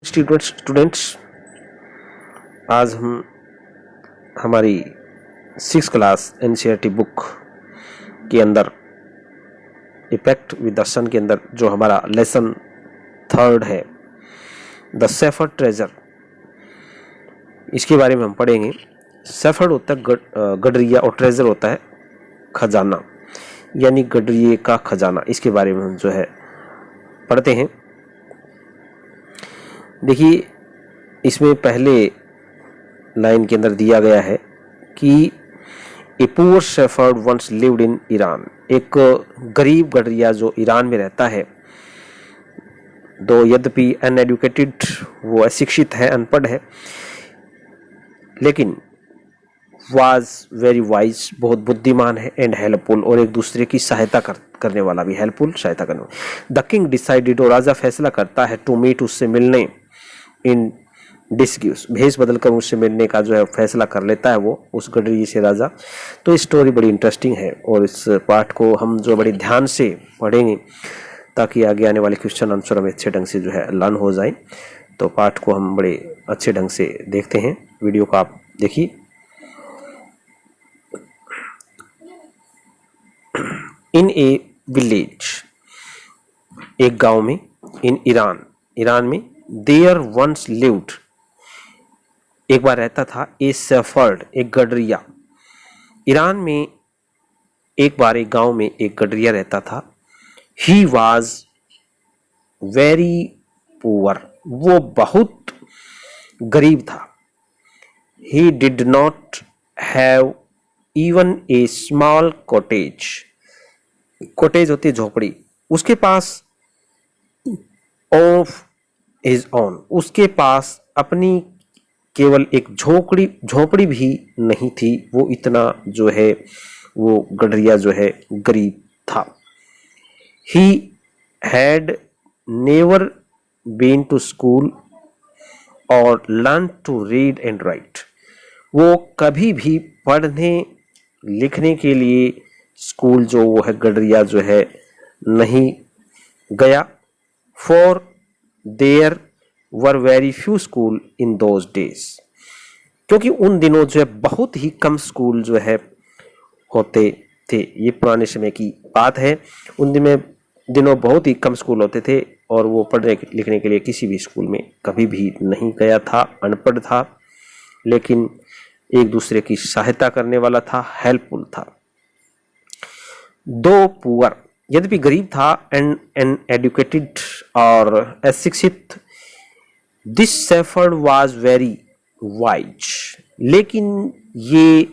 Students आज हम हमारी 6th क्लास एनसीईआरटी बुक के अंदर इफेक्ट विद द सन के अंदर जो हमारा लेसन 3rd है द सेफर्ड ट्रेजर, इसके बारे में हम पढ़ेंगे। सेफर्ड होता है गडरिया और ट्रेजर होता है खजाना, यानी गडरिये का खजाना। इसके बारे में हम जो है पढ़ते हैं। देखिए, इसमें पहले लाइन के अंदर दिया गया है कि a poor shepherd once lived in Iran. एक गरीब गडरिया जो ईरान में रहता है, दो यद्यपि अनएडुकेटेड, वो अशिक्षित है, अनपढ़ है, लेकिन वाज वेरी वाइज, बहुत बुद्धिमान है, एंड हेल्पफुल, और एक दूसरे की सहायता करने वाला भी, हेल्पफुल, सहायता करने वाला। द किंग डिसाइडेड, और राजा फैसला करता है, टू मीट, उससे मिलने, इन डिस्ग्यूज, भेष बदलकर उससे मिलने का जो है फैसला कर लेता है वो उस गडरिये से राजा। तो इस स्टोरी बड़ी इंटरेस्टिंग है और इस पाठ को हम जो बड़ी ध्यान से पढ़ेंगे ताकि आगे आने वाले क्वेश्चन आंसर हमें अच्छे ढंग से जो है लर्न हो जाए। तो पाठ को हम बड़े अच्छे ढंग से देखते हैं। वीडियो को आप देखिए। इन ए विलेज, एक गांव में, इन ईरान में, देयर वंस लिव्ड, एक बार रहता था, ए सेफर्ड, एक गडरिया। ईरान में एक बार एक गांव में एक गडरिया रहता था। ही वॉज वेरी पुअर, वो बहुत गरीब था। He did not have even a small cottage, cottage होती है झोपड़ी, उसके पास ऑफ हिज ओन, उसके पास अपनी केवल एक झोपड़ी भी नहीं थी। वो इतना जो है वो गडरिया जो है गरीब था। He had never been to school और learn to read and write, वो कभी भी पढ़ने लिखने के लिए स्कूल जो वो है गडरिया जो है नहीं गया। For there were very few school in those days, क्योंकि उन दिनों जो है बहुत ही कम स्कूल जो है होते थे। ये पुराने समय की बात है। उन दिनों बहुत ही कम स्कूल होते थे और वो पढ़ने लिखने के लिए किसी भी स्कूल में कभी भी नहीं गया था, अनपढ़ था, लेकिन एक दूसरे की सहायता करने वाला था, हेल्पफुल था। दो पुअर, यद्यपि गरीब था एंड एडुकेटेड और अशिक्षित, this shepherd was very wise, लेकिन ये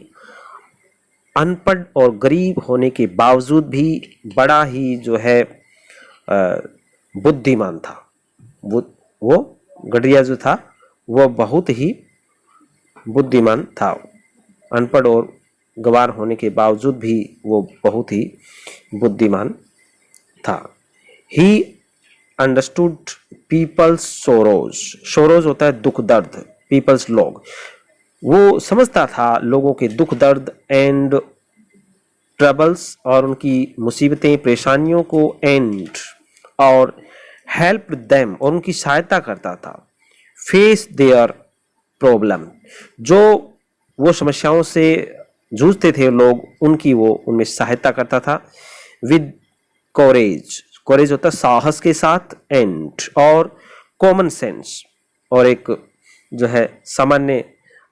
अनपढ़ और गरीब होने के बावजूद भी बड़ा ही जो है बुद्धिमान था। वो गडरिया जो था वो बहुत ही बुद्धिमान था। अनपढ़ और गवार होने के बावजूद भी वो बहुत ही बुद्धिमान था। He understood peoples sorrows, sorrows होता है दुख दर्द, पीपल्स लोग, वो समझता था लोगों के दुख दर्द, एंड ट्रबल्स, और उनकी मुसीबतें, परेशानियों को, एंड, और हेल्प देम, और उनकी सहायता करता था। फेस देयर प्रॉब्लम, जो वो समस्याओं से जूझते थे लोग, उनकी वो उनमें सहायता करता था। विद कोरेज, कोरेज होता है साहस के साथ, एंड, और कॉमन सेंस, और एक जो है सामान्य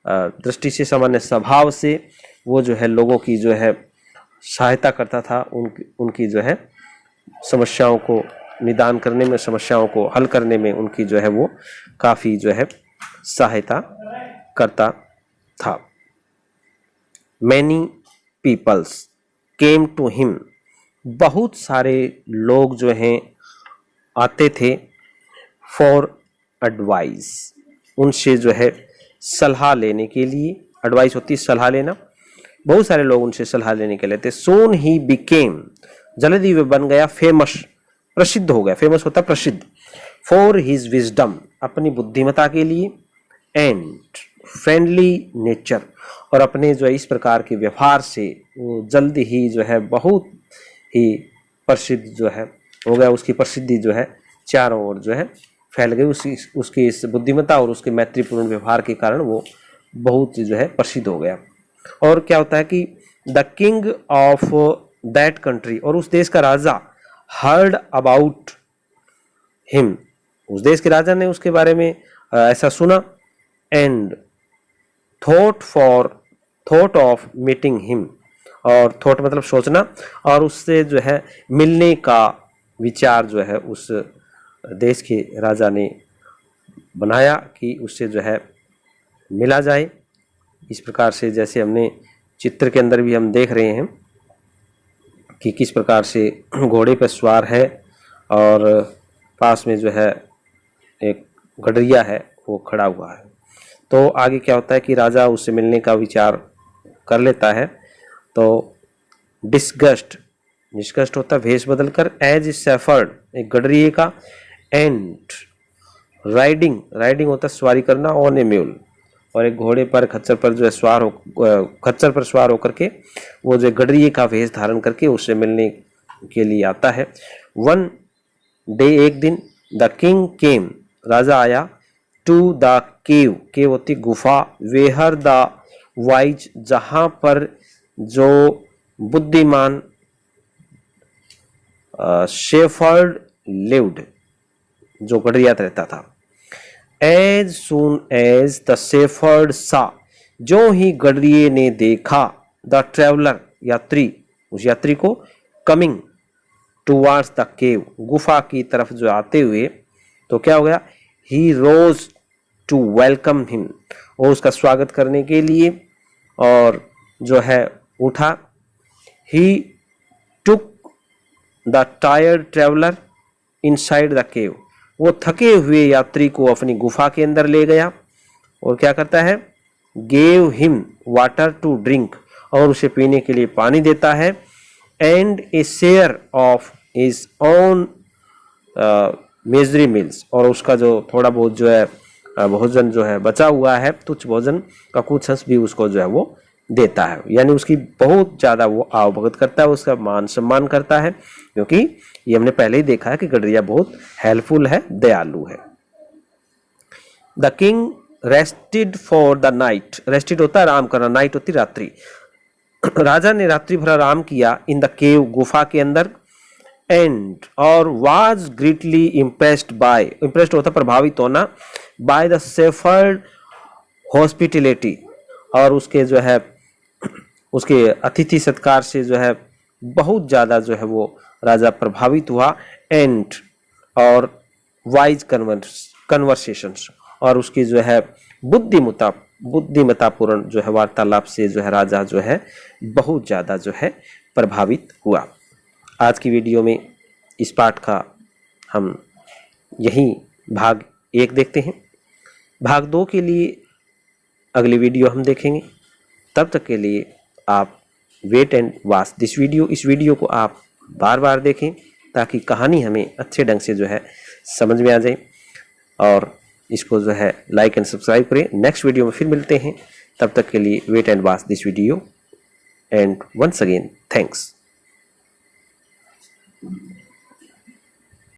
दृष्टि से, सामान्य स्वभाव से वो जो है लोगों की जो है सहायता करता था। उनकी जो है समस्याओं को निदान करने में, समस्याओं को हल करने में उनकी जो है वो काफ़ी जो है सहायता करता था। Many peoples came to him, बहुत सारे लोग जो हैं आते थे, फॉर एडवाइस, उनसे जो है सलाह लेने के लिए। एडवाइस होती है सलाह लेना, बहुत सारे लोग उनसे सलाह लेने के लिए थे। सोन ही बिकेम, जल्दी वे बन गया, फेमस, प्रसिद्ध हो गया, फेमस होता प्रसिद्ध, फॉर हिज विजडम, अपनी बुद्धिमता के लिए, एंड फ्रेंडली नेचर, और अपने जो है इस प्रकार के व्यवहार से वो जल्द ही जो है बहुत ही प्रसिद्ध जो है हो गया। उसकी प्रसिद्धि जो है चारों ओर जो है फैल गई उसकी इस बुद्धिमत्ता और उसके मैत्रीपूर्ण व्यवहार के कारण वो बहुत जो है प्रसिद्ध हो गया। और क्या होता है कि the king of that country, और उस देश का राजा, हर्ड अबाउट हिम, उस देश के राजा ने उसके बारे में ऐसा सुना, and thought of meeting him, और थॉट मतलब सोचना, और उससे जो है मिलने का विचार जो है उस देश के राजा ने बनाया कि उससे जो है मिला जाए। इस प्रकार से जैसे हमने चित्र के अंदर भी हम देख रहे हैं कि किस प्रकार से घोड़े पर सवार है और पास में जो है एक गडरिया है वो खड़ा हुआ है। तो आगे क्या होता है कि राजा उससे मिलने का विचार कर लेता है। तो डिस्गस्ट होता है भेष बदलकर, एज शेफर्ड एक गडरिए का, एंड राइडिंग होता है सवारी करना, ऑन ए म्यूल, और एक घोड़े पर खच्चर पर जो है खच्चर पर सवार होकर के वो जो गडरिए का वेश धारण करके उससे मिलने के लिए आता है। वन डे एक दिन, द किंग केम राजा आया, टू द केव होती गुफा, वेहर द वाइज जहां पर जो बुद्धिमान शेफर्ड लिव्ड जो गडरियात रहता था। As soon as the shepherd saw, जो ही गडरिये ने देखा, द ट्रेवलर यात्री उस यात्री को, कमिंग टुवार्ड्स द केव गुफा की तरफ जो आते हुए, तो क्या हो गया, ही रोज टू वेलकम हिम, और उसका स्वागत करने के लिए और जो है उठा। He took the tired traveller inside the cave, वो थके हुए यात्री को अपनी गुफा के अंदर ले गया और क्या करता है, gave him water to drink, और उसे पीने के लिए पानी देता है, and a share of his own meagre meals, और उसका जो थोड़ा बहुत जो है भोजन जो है बचा हुआ है, तुच्छ भोजन का कुछ अंश भी उसको जो है वो देता है। यानी उसकी बहुत ज़्यादा वो आवभगत करता है, उसका मान सम्मान करता है, क्योंकि ये हमने पहले ही देखा है कि गडरिया बहुत हेल्पफुल है, दयालु है। The king rested for the night, rested होता है आराम करना, नाइट होती रात्रि। राजा ने रात्रि भर आराम किया इन द केव गुफा के अंदर, एंड और वाज ग्रेटली इम्प्रेस्ड होता प्रभावित होना, बाय द शेफर्ड हॉस्पिटलिटी, और उसके जो है उसके अतिथि सत्कार से जो है बहुत ज़्यादा जो है वो राजा प्रभावित हुआ, एंड और वाइज कन्वर्सेशंस, और उसकी जो है बुद्धिमत्तापूर्ण जो है वार्तालाप से जो है राजा जो है बहुत ज़्यादा जो है प्रभावित हुआ। आज की वीडियो में इस पाठ का हम यही भाग 1 देखते हैं। भाग 2 के लिए अगली वीडियो हम देखेंगे। तब तक के लिए आप wait and watch this video, इस वीडियो को आप बार बार देखें ताकि कहानी हमें अच्छे ढंग से जो है समझ में आ जाए, और इसको जो है लाइक एंड सब्सक्राइब करें। नेक्स्ट वीडियो में फिर मिलते हैं, तब तक के लिए wait and watch this video, and once again thanks.